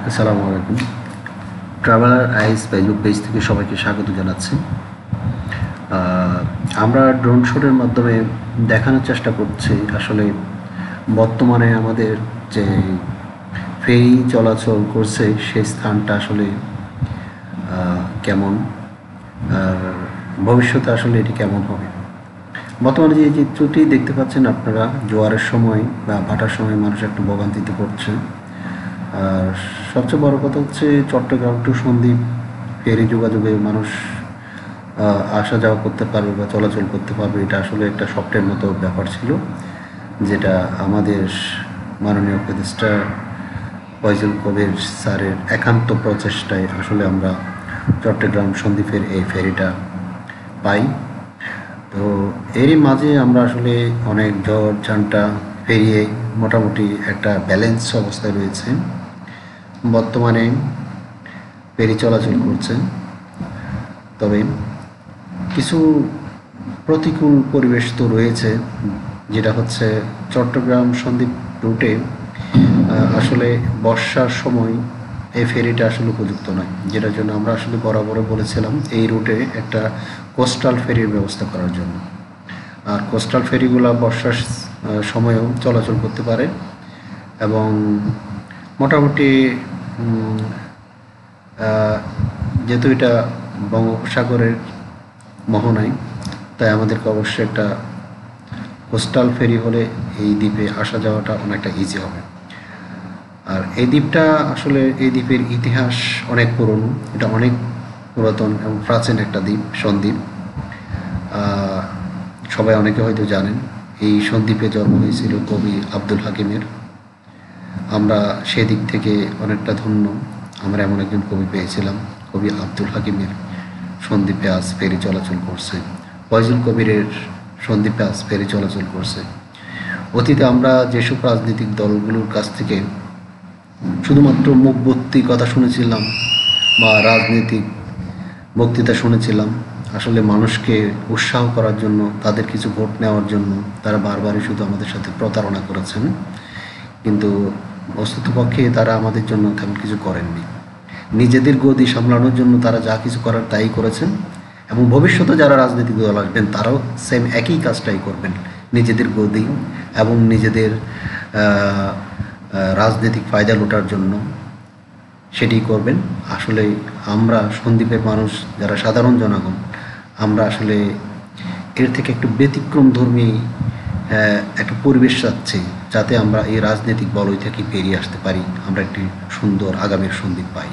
আসসালামু আলাইকুম। ট্রাভেলার আইস Facebook page থেকে সবাইকে স্বাগত জানাচ্ছি। আমরা ড্রোন শটের মাধ্যমে দেখানোর চেষ্টা করছি আসলে বর্তমানে আমাদের যে ফেরি চলাচল করছে সেই স্থানটা আসলে কেমন, আর ভবিষ্যতে আসলে এটি কেমন হবে। বর্তমানে যে চিত্রটি দেখতে পাচ্ছেন আপনারা, জোয়ারের সময় বা ভাটার সময় মানুষ একটু ভোগান্তিতে পড়ছে। আর সবচেয়ে বড় কথা হচ্ছে চট্টগ্রাম টু সন্দ্বীপ ফেরি যোগাযোগে মানুষ আসা যাওয়া করতে পারবে বা চলাচল করতে পারবে, এটা আসলে একটা স্বপ্নের মতো ব্যাপার ছিল, যেটা আমাদের মাননীয় উপদেষ্টা ফয়জুল কবির স্যারের একান্ত প্রচেষ্টায় আসলে আমরা চট্টগ্রাম সন্দ্বীপের এই ফেরিটা পাই। তো এরই মাঝে আমরা আসলে অনেক ঝড় ঝান্টা পেরিয়ে মোটামুটি একটা ব্যালেন্স অবস্থায় রয়েছে। বর্তমানে ফেরি চলাচল করছে, তবে কিছু প্রতিকূল পরিবেশ তো রয়েছে, যেটা হচ্ছে চট্টগ্রাম সন্দ্বীপ রুটে আসলে বর্ষার সময় এই ফেরিটা আসলে উপযুক্ত নয়, যেটার জন্য আমরা আসলে বরাবরই বলেছিলাম এই রুটে একটা কোস্টাল ফেরির ব্যবস্থা করার জন্য। আর কোস্টাল ফেরিগুলো বর্ষার সময়েও চলাচল করতে পারে এবং মোটামুটি যেহেতু এটা বঙ্গোপসাগরের মোহনায়, তাই আমাদেরকে অবশ্যই একটা কোস্টাল ফেরি হলে এই দ্বীপে আসা যাওয়াটা অনেকটা ইজি হবে। আর এই দ্বীপটা আসলে এই দ্বীপের ইতিহাস অনেক পুরনো, এটা অনেক পুরাতন এবং প্রাচীন একটা দ্বীপ, সন্দ্বীপ। সবাই অনেকে হয়তো জানেন এই সন্দ্বীপে জন্ম হয়েছিল কবি আব্দুল হাকিমের। আমরা সেদিক থেকে অনেকটা ধন্য, আমরা এমন একজন কবি পেয়েছিলাম, কবি আব্দুল হাকিমের সন্দ্বীপে আজ ফেরি চলাচল করছে, ফয়জুল কবিরের সন্দ্বীপে আজ ফেরি চলাচল করছে। অতীতে আমরা যেসব রাজনৈতিক দলগুলোর কাছ থেকে শুধুমাত্র মুখভর্তি কথা শুনেছিলাম বা রাজনৈতিক বক্তৃতা শুনেছিলাম, আসলে মানুষকে উৎসাহ করার জন্য, তাদের কিছু ভোট নেওয়ার জন্য তারা বারবারই শুধু আমাদের সাথে প্রতারণা করেছেন, কিন্তু বস্তুতপক্ষে তারা আমাদের জন্য তেমন কিছু করেননি। নিজেদের গদি সামলানোর জন্য তারা যা কিছু করার তাই করেছেন, এবং ভবিষ্যতে যারা রাজনৈতিক দল আসবেন তারাও সেম একই কাজটাই করবেন, নিজেদের গদি এবং নিজেদের রাজনৈতিক ফায়দা লুটার জন্য সেটি করবেন। আসলে আমরা সন্দ্বীপের মানুষ যারা সাধারণ জনগণ, আমরা আসলে এর থেকে একটু ব্যতিক্রমধর্মী একটা পরিবেশ চাচ্ছি, যাতে আমরা এই রাজনৈতিক বলয় থেকে বেরিয়ে আসতে পারি, আমরা একটি সুন্দর আগামীর সন্দ্বীপ পাই।